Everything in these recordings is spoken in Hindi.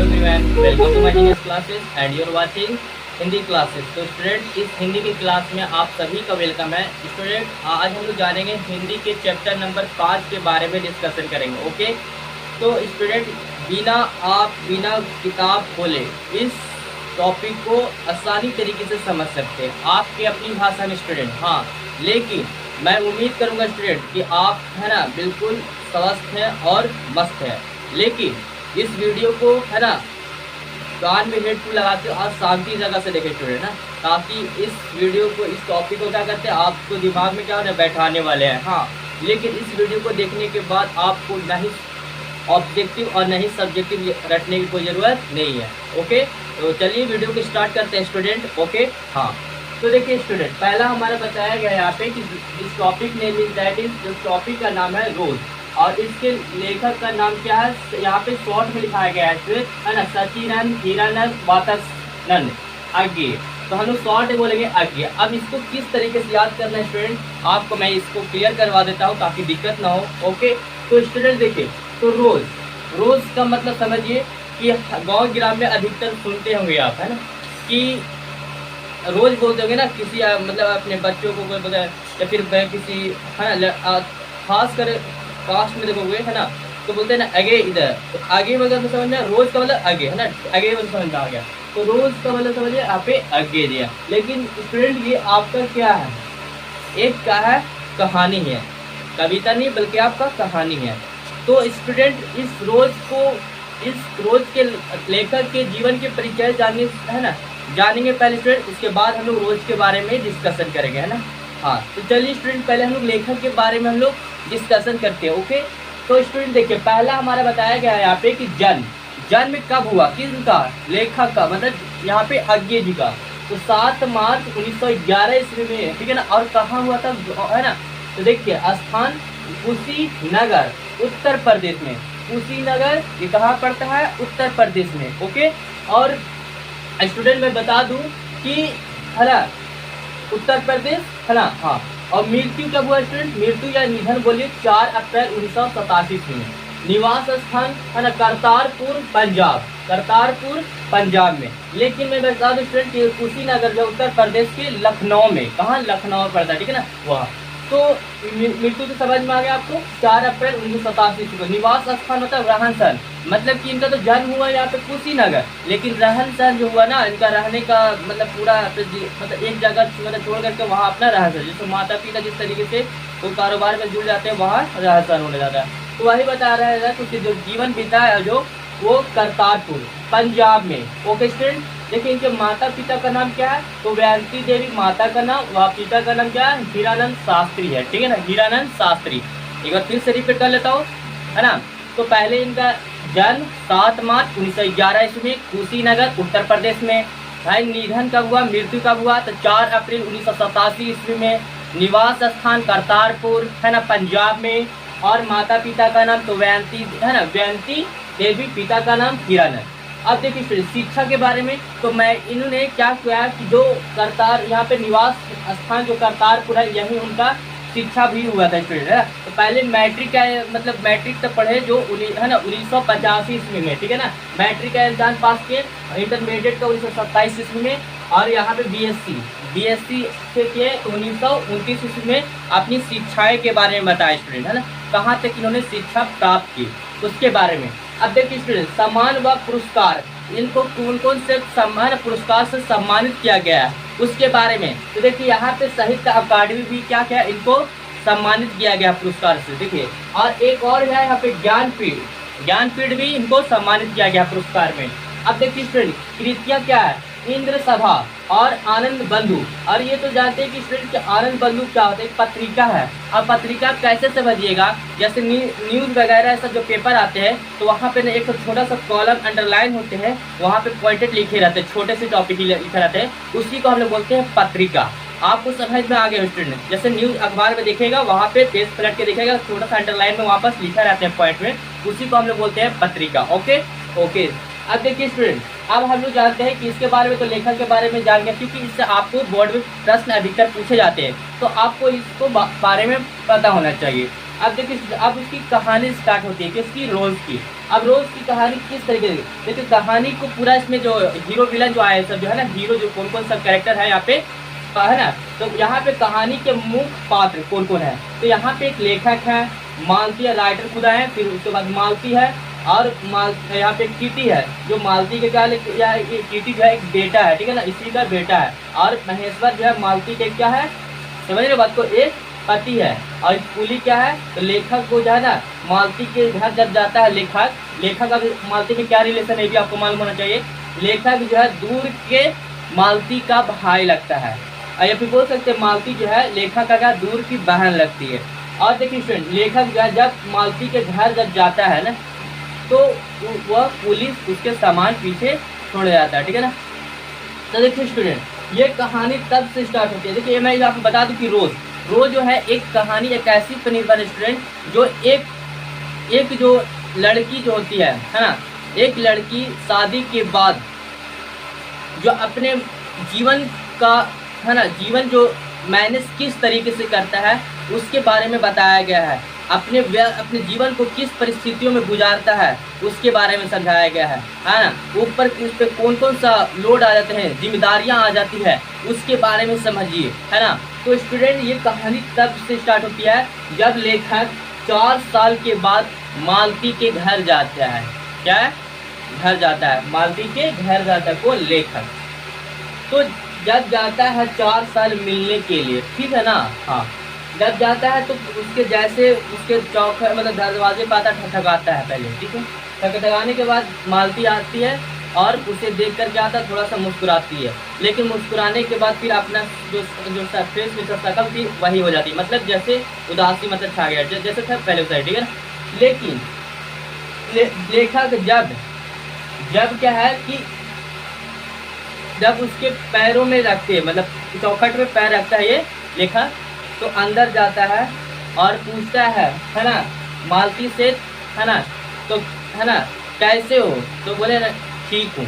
Everyone, welcome to my genius classes and you are watching Hindi classes. तो स्टूडेंट, इस हिंदी की क्लास में आप सभी का वेलकम है। स्टूडेंट, आज हम लोग जानेंगे हिंदी के चैप्टर नंबर 5 के बारे में डिस्कशन करेंगे। ओके, तो स्टूडेंट, बिना किताब खोले इस टॉपिक को आसानी तरीके से समझ सकते हैं आपके अपनी भाषा में स्टूडेंट। हाँ, लेकिन मैं उम्मीद करूंगा स्टूडेंट कि आप है ना बिल्कुल स्वस्थ हैं और मस्त है। लेकिन इस वीडियो को है ना कान में हेडफोन लगा के और शांति जगह से देखें स्टूडेंट ना, ताकि इस वीडियो को, इस टॉपिक को क्या करते हैं आपको दिमाग में क्या होना बैठाने वाले हैं। हाँ, लेकिन इस वीडियो को देखने के बाद आपको नहीं ऑब्जेक्टिव और नहीं सब्जेक्टिव रटने की कोई ज़रूरत नहीं है। ओके, तो चलिए वीडियो को स्टार्ट करते हैं स्टूडेंट। ओके, हाँ, तो देखिए स्टूडेंट, पहला हमारा बताया गया यहाँ पे कि इस topic name is that is, जो टॉपिक का नाम है रोज, और इसके लेखक का नाम क्या है यहाँ पे शॉर्ट में लिखाया गया है ना, सचिनन हीरानंद वातसनन अज्ञेय। तो हम लोग शॉर्ट में बोलेंगे अज्ञेय। अब इसको किस तरीके से याद करना है स्टूडेंट, आपको मैं इसको क्लियर करवा देता हूँ ताकि दिक्कत ना हो। ओके, तो स्टूडेंट देखिए, तो रोज का मतलब समझिए कि गाँव ग्राम में अधिकतर सुनते होंगे आप, है ना, कि रोज बोलते होंगे ना किसी मतलब अपने बच्चों को कोई बताए, या फिर किसी है ना खास कर कास्ट में देखोगे है ना, तो बोलते हैं ना आगे इधर। तो आगे मतलब समझ में, रोज का मतलब आगे है ना, आगे मतलब समझ में आ गया। तो रोज का मतलब समझिए आप पे आगे दिया। लेकिन स्टूडेंट, ये आपका क्या है, एक क्या है, कहानी है, कविता नहीं बल्कि आपका कहानी है। तो स्टूडेंट, इस रोज के लेखक के जीवन के परिचय जानेंगे पहले स्टूडेंट, उसके बाद हम लोग रोज के बारे में डिस्कशन करेंगे, है ना। हाँ, तो चलिए स्टूडेंट, पहले हम लोग लेखक के बारे में हम लोग डिस्कशन करते हैं। ओके, तो स्टूडेंट देखिए, पहला हमारा बताया गया है यहाँ पे कि जन्म कब हुआ, किसका, लेखक का, मतलब यहाँ पे अज्ञेय जी का। तो 7 मार्च 1911 ईस्वी में, ठीक है ना। और कहाँ हुआ था, है ना, तो देखिए स्थान कुशीनगर, उत्तर प्रदेश में। कुशीनगर ये कहाँ पड़ता है, उत्तर प्रदेश में। ओके, और स्टूडेंट मैं बता दूं कि है ना उत्तर प्रदेश, है ना। हाँ, और मृत्यु कब हुआ स्टूडेंट, मृत्यु या निधन बोलिए 4 अप्रैल 1987 में। निवास स्थान है ना करतारपुर पंजाब में। लेकिन मैं बता दूं स्टूडेंट कि कुशीनगर जो उत्तर प्रदेश के लखनऊ में, कहाँ, लखनऊ पड़ता है, ठीक है ना, वहाँ। तो मृत्यु तो समझ में आ गया आपको, 4 अप्रैल 1987 को। निवास स्थान मतलब रहन सहन, मतलब कि इनका तो जन्म हुआ यहाँ पे कुशीनगर, लेकिन रहन सहन जो हुआ ना, इनका रहने का मतलब पूरा मतलब एक जगह मतलब छोड़ करके वहाँ अपना रहन सहन, जैसे माता पिता जिस तरीके से वो कारोबार में जुड़ जाते हैं वहाँ रहन सहन होने जाता है। तो वही बता रहा है कि जो जीवन बीता है जो वो करतारपुर पंजाब में। ओके स्टूडेंट, देखिए इनके माता पिता का नाम क्या है, तो वैंती देवी माता का नाम, व पिता का नाम क्या है, हीरानंद शास्त्री है, ठीक है ना, हीरानंद शास्त्री। एक बार फिर से रिपीट कर लेता हूँ, है ना। तो पहले इनका जन्म 7 मार्च 1911 ईस्वी में, कुशीनगर उत्तर प्रदेश में। भाई निधन कब हुआ, मृत्यु कब हुआ, तो 4 अप्रैल 1987 ईस्वी में। निवास स्थान करतारपुर, है ना, पंजाब में। और माता पिता का नाम तो वैंती, है ना, वैंती देवी, पिता का नाम हीरानंद। अब देखिए शिक्षा के बारे में, तो मैं इन्होंने क्या किया कि जो करतार यहाँ पे निवास स्थान जो करतारपुर है, यही उनका शिक्षा भी हुआ था स्टूडेंट, है। तो पहले मैट्रिक का मतलब मैट्रिक तक पढ़े जो है ना 1985 ईस्वी में, ठीक है ना, मैट्रिक का एग्जाम पास किए। इंटरमीडिएट का 1927 ईस्वी में, और यहाँ पे बीएससी से किए 1929 ईस्वी में। अपनी शिक्षाएं के बारे में बताया स्टूडेंट, है ना, कहाँ तक इन्होंने शिक्षा प्राप्त की उसके बारे में। अब देखिए स्टूडेंट, सम्मान व पुरस्कार, इनको कौन कौन से सम्मान पुरस्कार से सम्मानित किया गया है उसके बारे में। तो देखिए यहाँ पे साहित्य अकादमी भी क्या क्या इनको सम्मानित किया गया पुरस्कार से, देखिए। और एक और है यहाँ पे ज्ञानपीठ भी इनको सम्मानित किया गया पुरस्कार में। अब देखिए स्टूडेंट, कृतियाँ क्या है, इंद्र सभा और आनंद बंधु। और ये तो जानते हैं कि स्टूडेंट के आनंद बंधु क्या होता है, एक पत्रिका है। अब पत्रिका कैसे समझिएगा, जैसे न्यूज़ वगैरह ऐसा जो पेपर आते हैं, तो वहाँ पे ना एक छोटा सा कॉलम अंडरलाइन होते हैं, वहाँ पे पॉइंटेड लिखे रहते हैं, छोटे से टॉपिक लिखे रहते हैं, उसी को हम लोग बोलते हैं पत्रिका। आपको समझ में आ गया स्टूडेंट, जैसे न्यूज़ अखबार में देखेगा, वहाँ पे पेज पलट के देखेगा, छोटा सा अंडरलाइन में वापस लिखा रहता है पॉइंट में, उसी को हम लोग बोलते हैं पत्रिका। ओके, अब देखिए स्टूडेंट, अब हम लोग जानते हैं कि इसके बारे में, तो लेखक के बारे में जान गए, क्योंकि इससे आपको बोर्ड में प्रश्न अधिकतर पूछे जाते हैं, तो आपको इसको बारे में पता होना चाहिए। अब देखिए, अब उसकी कहानी स्टार्ट होती है किसकी, रोज की। अब रोज की कहानी किस तरीके से, देखिए कहानी को पूरा इसमें जो हीरो विलन जो आए सब जो है ना, हीरो जो कौन कौन सब कैरेक्टर है यहाँ पे है ना, तो यहाँ पे कहानी के मुख्य पात्र कौन कौन है। तो यहाँ पे एक लेखक है, मालती है, राइटर खुदा है, फिर उसके बाद मालती है, और यहाँ पे टीटी है, जो मालती के क्या टीटी जो है एक बेटा है, ठीक है ना, इसी का बेटा है। और महेश्वर जो है मालती के क्या है, समझ रहे बात को, एक पति है। और कुली क्या है, तो लेखक को जो है ना, मालती के घर जब जाता है लेखक का मालती में क्या रिलेशन है, भी आपको मालूम होना चाहिए। लेखक जो है दूर के मालती का भाई लगता है, और या फिर बोल सकते हैं मालती जो है लेखक का क्या दूर की बहन लगती है। और देखिए स्टूडेंट, लेखक जो है जब मालती के घर जब जाता है ना, तो वह पुलिस उसके सामान पीछे छोड़ जाता है, ठीक है ना। तो देखिए स्टूडेंट, ये कहानी तब से स्टार्ट होती है। देखिए मैं आपको बता दूं कि रोज जो है एक कहानी, एक ऐसी पनीर पर स्टूडेंट, जो एक जो लड़की जो होती है ना, एक लड़की शादी के बाद जो अपने जीवन का है ना, जीवन जो मैनेज किस तरीके से करता है उसके बारे में बताया गया है। अपने जीवन को किस परिस्थितियों में गुजारता है उसके बारे में समझाया गया है ना। ऊपर इस पे कौन कौन सा लोड आ जाते हैं, जिम्मेदारियां आ जाती है, उसके बारे में समझिए, है ना। तो स्टूडेंट, ये कहानी तब से स्टार्ट होती है जब लेखक 4 साल के बाद मालती के घर जाता है। क्या है, घर जाता है, मालती के घर जाता है वो लेखक। तो जब जाता है 4 साल मिलने के लिए, ठीक है ना, हाँ, जब जाता है तो उसके जैसे उसके चौक मतलब दरवाजे पर आता ठकठकाता है पहले, ठीक है। ठकठकाने के बाद मालती आती है और उसे देख कर क्या आता है, थोड़ा सा मुस्कुराती है, लेकिन मुस्कुराने के बाद फिर अपना जो फेस में शक्ल थी वही हो जाती है, मतलब जैसे उदासी मतलब छा गया जैसे था पहले उसे, ठीक है ना। लेकिन लेखक जब क्या है कि जब उसके पैरों में रखते हैं, मतलब चौखट में पैर रखता है ये लेखक, तो अंदर जाता है और पूछता है ना, मालती से, है ना, तो है ना, कैसे हो, तो बोले ना ठीक हूँ।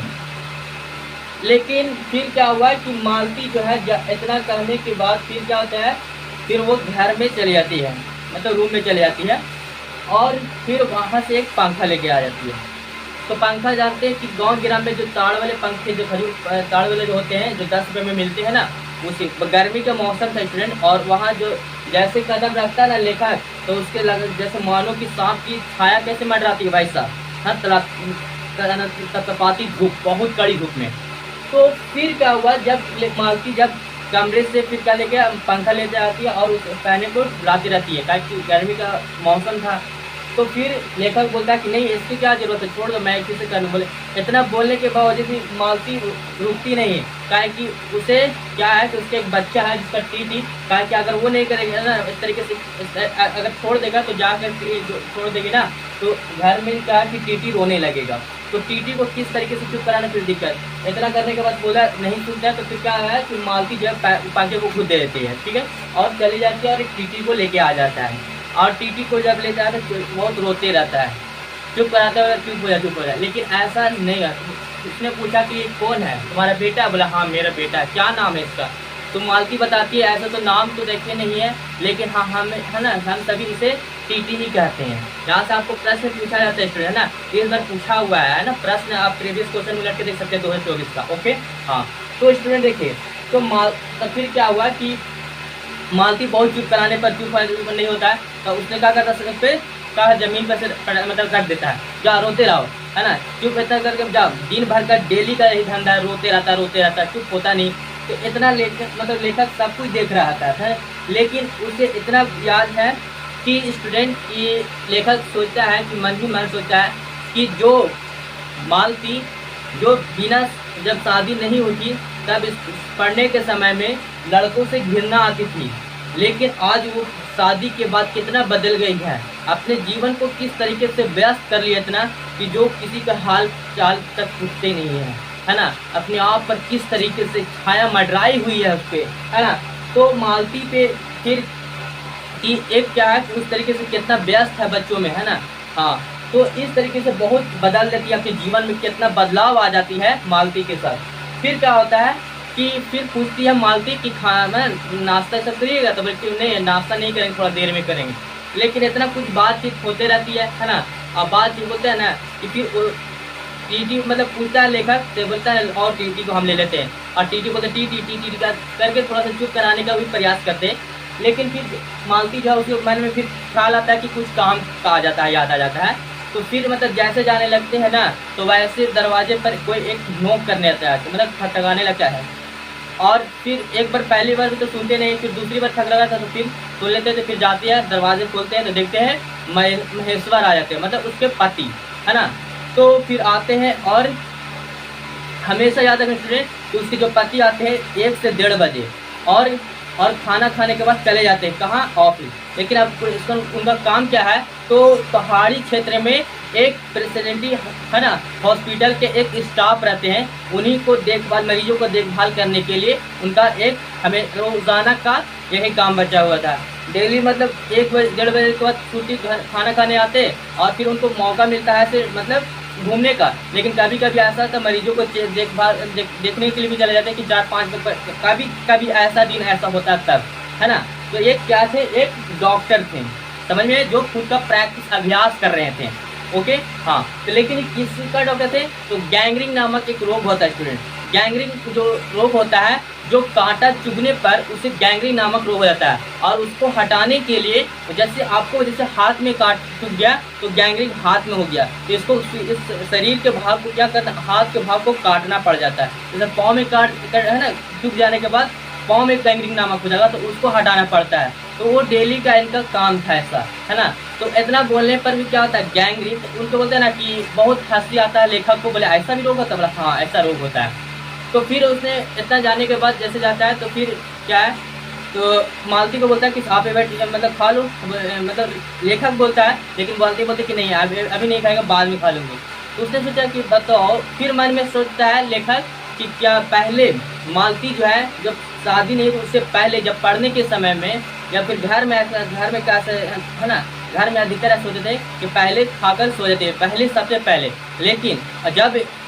लेकिन फिर क्या हुआ कि मालती जो है इतना करने के बाद फिर क्या होता है, फिर वो घर में चली जाती है, मतलब रूम में चली जाती है, और फिर वहाँ से एक पंखा लेके आ जाती है। तो पंखा जानते हैं कि गांव गिराम में जो ताड़ वाले पंखे, जो खजूर ताड़ वाले जो होते हैं, जो 10 रुपये में मिलते हैं ना, उसी गर्मी का मौसम था स्टूडेंट, और वहाँ जो जैसे कदम रखता है ना लेखक, तो उसके जैसे मानो कि सांप की छाया कैसे मंडराती है भाई साहब, हाँ, तपाती धूप, बहुत कड़ी धूप में। तो फिर क्या हुआ, जब मालती जब कमरे से फिर क्या लेके पंखा लेते आती है और उस पहने को लाती रहती है, ताकि गर्मी का मौसम था। तो फिर लेखक बोलता है कि नहीं, इसकी क्या जरूरत है, छोड़ दो, मैं इसी से कर लूँ। बोले इतना बोलने के बावजूद भी मालती रुकती नहीं है, काहे कि उसे क्या है कि उसके एक बच्चा है जिसका टीटी, काहे कि अगर वो नहीं करेगा ना इस तरीके से, अगर छोड़ देगा तो जाकर छोड़ देगी ना, तो घर में क्या है कि टीटी रोने लगेगा। तो टीटी को किस तरीके से चुप कराना, फिर दिक्कत। इतना करने के बाद बोला नहीं सुनता है, तो फिर क्या है कि मालती जो है पंखे को खुद दे देती है, ठीक है, और चली जाती है और एक टीटी को लेके आ जाता है। और टीटी को जब लेता है तो बहुत रोते रहता है, चुप कराता है, चुप हो जाए। लेकिन ऐसा नहीं है। उसने पूछा कि ये कौन है, तुम्हारा बेटा? बोला हाँ मेरा बेटा है। क्या नाम है इसका? तो मालती बताती है ऐसा तो नाम तो देखे नहीं है, लेकिन हाँ हम है ना, हम सभी इसे टीटी ही कहते हैं। यहाँ से आपको प्रश्न पूछा जाता है स्टूडेंट, है ना, इस बार पूछा हुआ है ना प्रश्न, आप प्रीवियस क्वेश्चन में लटके देख सकते हैं 2024 का। ओके हाँ, तो स्टूडेंट देखिए, तो फिर क्या हुआ कि मालती बहुत चुप कराने पर चुप नहीं होता है, तो उसने क्या करता है, पे कहा जमीन पर मतलब रख देता है, जा रोते रहो, है ना, चुप इतना करके जाओ। दिन भर का डेली का यही धंधा है, रोते रहता है, चुप होता नहीं। तो इतना लेखक सब कुछ देख रहा था, लेकिन उसे इतना याद है कि स्टूडेंट, ये लेखक सोचता है कि मन ही मन सोचता है कि जो मालती जो बिना जब शादी नहीं होती तब इस पढ़ने के समय में लड़कों से घिरना आती थी, लेकिन आज वो शादी के बाद कितना बदल गई है, अपने जीवन को किस तरीके से व्यस्त कर लिया इतना कि जो किसी का हाल चाल तक पूछते नहीं है ना, अपने आप पर किस तरीके से छाया मंडराई हुई है उस पर, है ना। तो मालती पे फिर कि एक क्या है कि उस तरीके से कितना व्यस्त है बच्चों में, है ना, हाँ, तो इस तरीके से बहुत बदल देती है, अपने जीवन में कितना बदलाव आ जाती है मालती के साथ। फिर क्या होता है कि फिर पूछती है मालती कि खाना नाश्ता सब करिएगा, तो बोलती नहीं नाश्ता नहीं करेंगे, थोड़ा देर में करेंगे। लेकिन इतना कुछ बातचीत होते रहती है ना। अब बातचीत बोलते हैं ना कि फिर टीटी मतलब पूछता है लेखक से, बोलता है और टीटी को हम ले लेते हैं, और टीटी बोलते टीटी टीटी टी करके थोड़ा सा चुप कराने का भी प्रयास करते हैं। लेकिन फिर मालती जो है उसके मन में फिर ख्याल आता है कि कुछ काम का आ जाता है, याद आ जाता है। तो फिर मतलब जैसे जाने लगते हैं ना, तो वैसे दरवाजे पर कोई एक नोक करने आता है, मतलब खटखटाने लगता है। और फिर एक बार पहली बार तो सुनते नहीं, फिर दूसरी बार थक लगा था तो फिर सुन लेते थे। फिर जाते हैं, दरवाजे खोलते हैं तो देखते हैं महेश्वर आ जाते हैं, मतलब उसके पति, है ना। तो फिर आते हैं और हमेशा याद रखें स्टूडेंट कि उसके जो पति आते हैं 1 से 1:30 बजे, और खाना खाने के बाद चले जाते हैं कहाँ, ऑफिस। लेकिन अब इसका उनका काम क्या है, तो पहाड़ी क्षेत्र में एक प्रेसिडेंटी, है ना, हॉस्पिटल के एक स्टाफ रहते हैं, उन्हीं को देखभाल, मरीजों को देखभाल करने के लिए उनका एक हमें रोजाना का यही काम बचा हुआ था। डेली मतलब 1 बजे 1:30 बजे के बाद छुट्टी, खाना खाने आते, और फिर उनको मौका मिलता है फिर मतलब घूमने का। लेकिन कभी कभी ऐसा था मरीजों को देखभाल देखने के लिए भी चले जाते हैं कि 4-5 कभी कभी ऐसा दिन ऐसा होता तब, है ना। तो एक क्या थे, एक डॉक्टर थे, समझ में, जो खुद का प्रैक्टिस अभ्यास कर रहे थे। ओके, हाँ। तो लेकिन किसका डॉक्टर थे, तो गैंग्रीन नामक एक रोग होता है स्टूडेंट। गैंग्रीन जो रोग होता है, जो कांटा चुभने पर उसे गैंग्रीन नामक रोग हो जाता है। और उसको हटाने के लिए, जैसे आपको जैसे हाथ में काट चुभ गया तो गैंग्रीन हाथ में हो गया, तो इसको इस शरीर के भाग को क्या करना, हाथ के भाग को काटना पड़ जाता है। जैसे पाँव में है ना, चुभ जाने के बाद पाँव में गैंग्रीन नामक हो जाएगा, तो उसको हटाना पड़ता है। तो वो डेली का इनका काम था ऐसा, है ना। तो इतना बोलने पर भी क्या होता है, गैंग्रीन, तो उनको बोलते हैं ना कि बहुत हंसी आता है लेखक को, बोले ऐसा भी रोग होता है, बोला हाँ ऐसा रोग होता है। तो फिर उसने इतना जाने के बाद जैसे जाता है तो फिर क्या है, तो मालती को बोलता है कि आप बैठ मतलब खा लो, मतलब लेखक बोलता है, लेकिन मालती बोलते कि नहीं अभी नहीं खाएगा, बाद में खा लूँगी। तो उसने सोचा कि बताओ, फिर मन में सोचता है लेखक कि क्या पहले मालती जो है, जब शादी नहीं तो उससे पहले जब पढ़ने के समय में, या फिर घर में क्या है ना, घर में अधिकतर ऐसा सोचते थे कि पहले खाकर सो जाते हैं, पहले सबसे पहले। लेकिन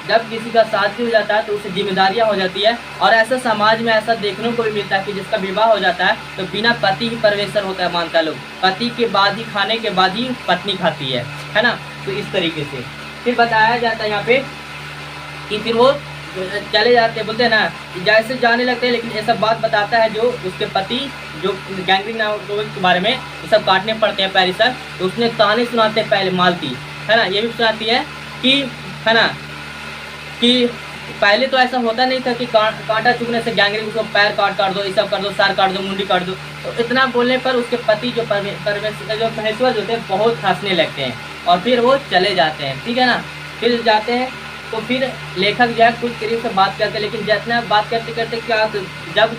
जब किसी का शादी हो जाता है तो उसे जिम्मेदारियां हो जाती है, और ऐसा समाज में ऐसा देखने को भी मिलता है कि जिसका विवाह हो जाता है तो बिना पति ही परमेश्वर होता है, मानता लोग, पति के बाद ही, खाने के बाद ही पत्नी खाती है ना। तो इस तरीके से फिर बताया जाता है यहाँ पे कि फिर वो चले जाते हैं, बोलते हैं ना जैसे जाने लगते हैं। लेकिन ये सब बात बताता है जो उसके पति, जो गैंग्रीन रोग के बारे में, ये सब काटने पड़ते हैं पैर सर। तो उसने ताने सुनाते हैं पहले मालती, है ना, ये भी सुनाती है कि, है ना, कि पहले तो ऐसा होता नहीं था कि कांटा चुभने से गैंग्रीन को पैर काट दो, ये सब कर दो, सर काट दो, मुंडी काट दो। तो इतना बोलने पर उसके पति जो जो महेश्वर जो थे बहुत हंसने लगते हैं, और फिर वो चले जाते हैं, ठीक है ना। फिर जाते हैं तो फिर लेखक जो है कुछ करीब से बात करते हैं, लेकिन जितना बात करते करते क्या, जब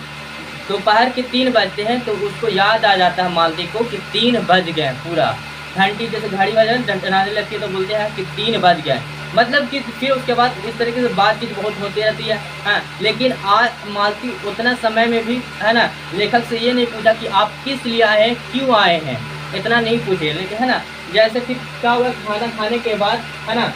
दोपहर के 3 बजते हैं तो उसको याद आ जाता है मालती को कि 3 बज गए, पूरा घंटी जैसे घड़ी बजे टनटनाने लगती है तो बोलते हैं कि 3 बज गए, मतलब कि फिर उसके बाद इस तरीके से बातचीत बहुत होती रहती है, हाँ। लेकिन आज मालती उतना समय में भी, है ना, लेखक से ये नहीं पूछा कि आप किस लिए आए हैं, क्यों आए हैं, इतना नहीं पूछे, लेकिन है ना। जैसे फिर क्या हुआ, खाना खाने के बाद, है ना,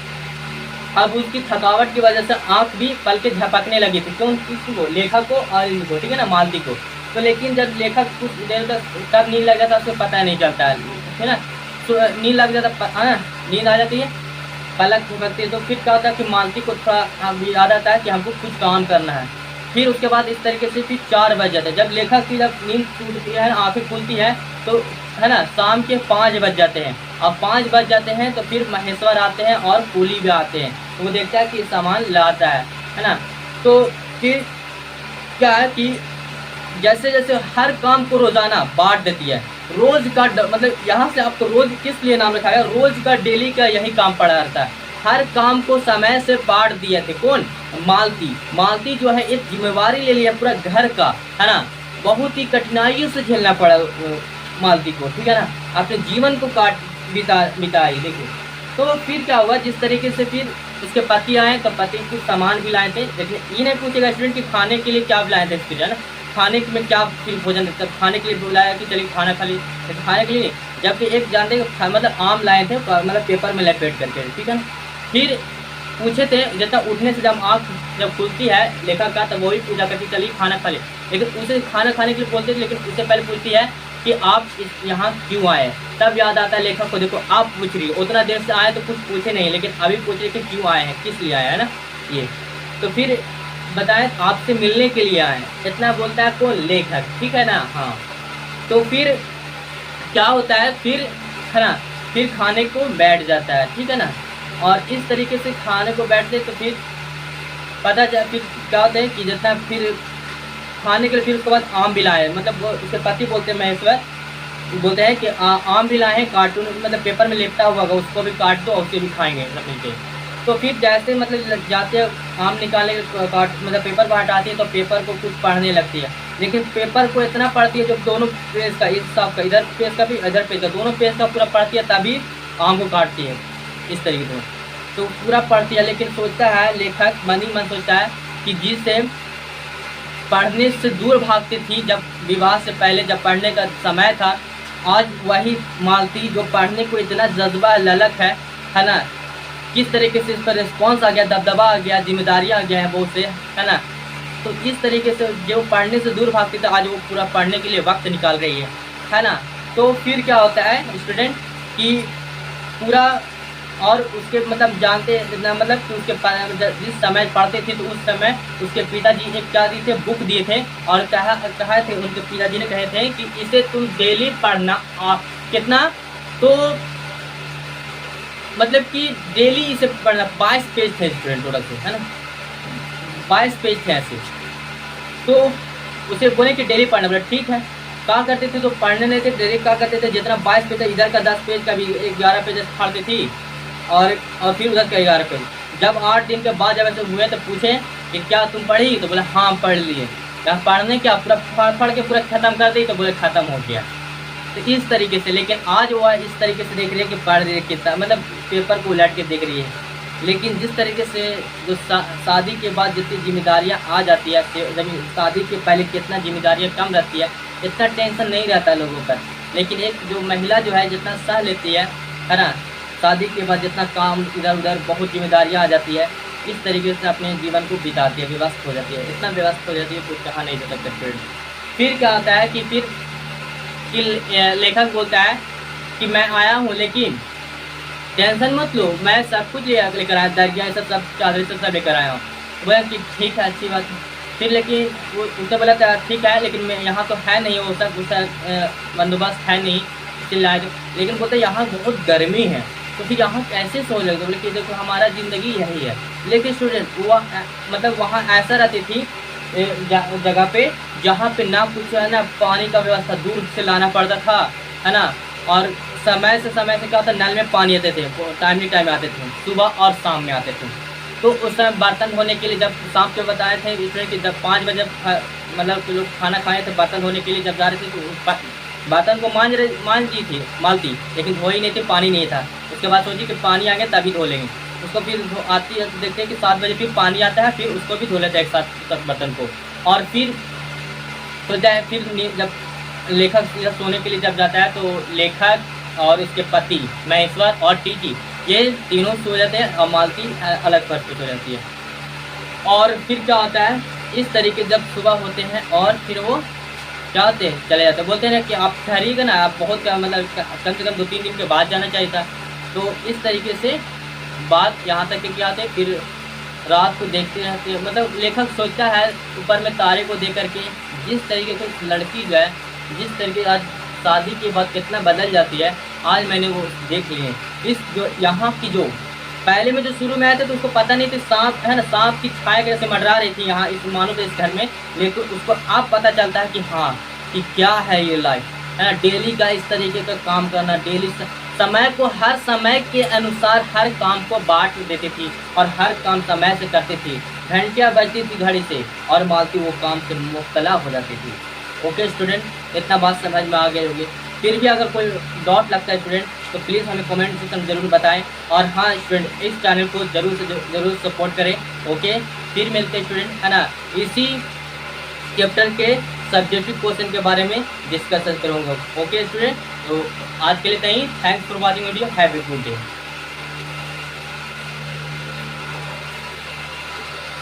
अब उसकी थकावट की वजह से आंख भी पलके झपकने लगी थी, क्यों, किसको, लेखक को और इनको, ठीक है ना, मालती को। तो लेकिन जब लेखक कुछ देर तक कब नींद लग जाता है उसको पता नहीं चलता है ना, तो नींद लग जाता है ना, नींद आ जाती है, पलक झपकती है। तो फिर क्या होता है कि मालती को थोड़ा याद आता है कि हमको कुछ काम करना है। फिर उसके बाद इस तरीके से फिर 4 बज जाते हैं, जब लेखक की जब नींद टूटती है, आँखें खुलती है, तो है ना, शाम के 5 बज जाते हैं। अब 5 बज जाते हैं तो फिर महेश्वर आते हैं और कूली भी आते हैं, तो वो देखता है कि सामान लाता है ना। तो फिर क्या है कि जैसे जैसे हर काम को रोजाना बांट देती है, रोज का मतलब यहाँ से आपको रोज किस लिए नाम रखा है, रोज का डेली का यही काम पड़ा रहता है। हर काम को समय से बांट दिए थे, कौन, मालती जो है एक जिम्मेवारी ले लिया पूरा घर का, है ना। बहुत ही कठिनाइयों से झेलना पड़ा मालती को, ठीक है ना, अपने जीवन को बिताई देखो। तो फिर क्या हुआ, जिस तरीके से फिर उसके पति आए तो पति कुछ सामान भी लाए थे, लेकिन ये नहीं पूछेगा स्टूडेंट कि खाने के लिए क्या लाए थे, फिर है ना, खाने में क्या फिर भोजन देते, खाने के लिए बुलाया कि चलिए खाना खा लीजिए, खाने के लिए, जबकि एक जानते मतलब आम लाए थे, मतलब पेपर में लपेट करके, ठीक है ना। फिर पूछे थे, जितना उठने से जब आँख जब खुलती है लेखक का, तब वही पूजा करती चलिए खाना खा ले, लेकिन उसे खाना खाने के लिए बोलते थे, लेकिन उससे पहले पूछती है कि आप यहाँ क्यों आए। तब याद आता है लेखक को, देखो आप पूछ रही हो, उतना देर से आए तो कुछ पूछे नहीं, लेकिन अभी पूछ रहे कि क्यों आए हैं, किस लिए आए, है ना ये। तो फिर बताएं आपसे मिलने के लिए आए, इतना बोलता है कौन, लेखक, ठीक है ना। हाँ, तो फिर क्या होता है फिर, है ना, फिर खाने को बैठ जाता है, ठीक है ना। और इस तरीके से खाने को बैठते तो फिर पता चला, फिर क्या होता है कि जितना फिर खाने के लिए फिर उसके बाद आम भी लाए, मतलब वो उसके पति बोलते हैं महेश्वर, बोलते हैं कि आम भी लाए हैं, कार्टून मतलब पेपर में लिपटा हुआ होगा, उसको भी काट दो और उसे भी खाएंगे सब मिलके। तो फिर जैसे मतलब जाते हैं आम निकालने काट मतलब पेपर को हटाती है, तो पेपर को कुछ पढ़ने लगती है, लेकिन पेपर को इतना पढ़ती है जब दोनों पेज का, इस साफ का इधर पेज का भी इधर पेज का, दोनों पेज का पूरा पढ़ती है, तभी आम को काटती है इस तरीके से। तो पूरा पढ़ती है, लेकिन सोचता है लेखक मन ही मन सोचता है कि जिससे पढ़ने से दूर भागती थी जब विवाह से पहले, जब पढ़ने का समय था, आज वही मालती जो पढ़ने को इतना जज्बा ललक है ना। किस तरीके से इस पर रिस्पॉन्स आ गया, दबदबा आ गया, जिम्मेदारियाँ आ गया है बहुत से, है ना। तो इस तरीके से जो पढ़ने से दूर भागती थी, आज वो पूरा पढ़ने के लिए वक्त निकाल रही है ना। तो फिर क्या होता है स्टूडेंट कि पूरा, और उसके मतलब जानते मतलब कि उसके जिस समय पढ़ते थे तो उस समय उसके पिताजी एक क्या दिए थे, बुक दिए थे, और कहा थे उनके पिताजी ने कहे थे कि इसे तुम डेली पढ़ना। कितना, तो मतलब कि डेली इसे पढ़ना। 22 पेज थे स्टूडेंट टोटल से, है ना, 22 पेज थे ऐसे। तो उसे बोले कि डेली पढ़ना, बोला ठीक है। क्या करते थे, तो पढ़ने नहीं थे डेली, क्या करते थे, जितना 22 पेज इधर का 10 पेज का भी 11 पेज फाड़ती थी, और फिर उधर का 11 पेज। जब 8 दिन के बाद जब ऐसे हुए तो पूछे कि क्या तुम पढ़ी, तो बोले हाँ पढ़ लिए। क्या पढ़ने क्या, पूरा पढ़ के पूरा ख़त्म कर दी, तो बोले ख़त्म हो गया। तो इस तरीके से, लेकिन आज वो इस तरीके से देख रही है कि पढ़ रही है कितना, मतलब पेपर को उलट के देख रही है। लेकिन जिस तरीके से जो शादी के बाद जितनी जिम्मेदारियां आ जाती है, जब शादी के पहले कितना जिम्मेदारियां कम रहती है, इतना टेंशन नहीं रहता लोगों पर। लेकिन एक जो महिला जो है जितना सह लेती है ना, शादी के बाद जितना काम इधर उधर बहुत जिम्मेदारियाँ आ जाती है, इस तरीके से अपने जीवन को बिताती है, व्यस्त हो जाती है, इतना व्यस्त हो जाती है कुछ कहा नहीं जा सकता। फिर क्या होता है कि फिर कि लेखक बोलता है कि मैं आया हूँ, लेकिन टेंशन मत लो, मैं सब कुछ लेकर आया, दर्जिया ये सब चादर सब लेकर आया हूँ। बोला कि ठीक है, अच्छी बात है। फिर लेकिन वो उसने बोला था ठीक है, लेकिन मैं यहाँ तो है नहीं, वो सब बंदोबस्त है नहीं, चिल्लाए तो। लेकिन बोलते यहाँ बहुत गर्मी है, तो फिर यहाँ कैसे सो लगते, बोले कि देखो हमारा ज़िंदगी यही है। लेकिन स्टूडेंट वो मतलब वहाँ ऐसा रहती थी जगह पे जहाँ पे ना कुछ है ना पानी का व्यवस्था, दूर से लाना पड़ता था, है ना। और समय से क्या होता, नल में पानी आते थे, टाइम आते थे, सुबह और शाम में आते थे। तो उस समय बर्तन धोने के लिए, जब शाम के बताए थे इसमें कि जब 5 बजे मतलब कि लोग खाना खाए थे, बर्तन धोने के लिए जब जा रहे थे तो बर्तन को मालती, लेकिन धो ही नहीं थी, पानी नहीं था। उसके बाद सोची कि पानी आ गया तभी धो लेंगे उसको। फिर आती है तो देखते हैं कि 7 बजे फिर पानी आता है, फिर उसको भी धो लेते हैं एक साथ बर्तन को। और फिर सोचता है, फिर जब लेखक सोने के लिए जब जाता है तो लेखक और उसके पति महेश्वर और टीटी ये तीनों सो जाते हैं, और मालती अलग फर्श पे सो जाती है। और फिर क्या होता है, इस तरीके जब सुबह होते हैं और फिर वो क्या होते हैं चले जाते हैं। बोलते हैं ना कि आप ठहरिएगा ना, आप बहुत मतलब कम से कम 2-3 दिन के बाद जाना चाहिए था। तो इस तरीके से बात यहाँ तक कि क्या होते हैं, फिर रात को देखते रहते हैं। मतलब लेखक सोचता है ऊपर में तारे को देख करके, जिस तरीके से लड़की जो है, जिस तरीके आज शादी के बाद कितना बदल जाती है, आज मैंने वो देख लिए। इस जो यहाँ की जो पहले में जो शुरू में आए थे तो उसको पता नहीं थी सांप है ना, सांप की छाया कैसे मंडरा रही थी यहाँ इस मानो तो इस घर में। लेकिन उसको अब पता चलता है कि हाँ कि क्या है ये लाइफ, है ना। डेली का इस तरीके का काम करना, डेली समय को हर समय के अनुसार हर काम को बांट देती थी और हर काम समय से करती थी। घंटियाँ बजती थी घड़ी से और मालती वो काम से मुब्तला हो जाती थी। ओके स्टूडेंट, इतना बात समझ में आ गई होगी। फिर भी अगर कोई डाउट लगता है स्टूडेंट तो प्लीज़ हमें कमेंट सेक्शन में ज़रूर बताएं। और हाँ स्टूडेंट, इस चैनल को ज़रूर सपोर्ट करें। ओके, फिर मिलते हैं स्टूडेंट, है ना, इसी चैप्टर के सब्जेक्टिव क्वेश्चन के बारे में डिस्कशन करूँगा। ओके स्टूडेंट, तो आज के लिए इतना ही। Thanks for watching video, have a good day.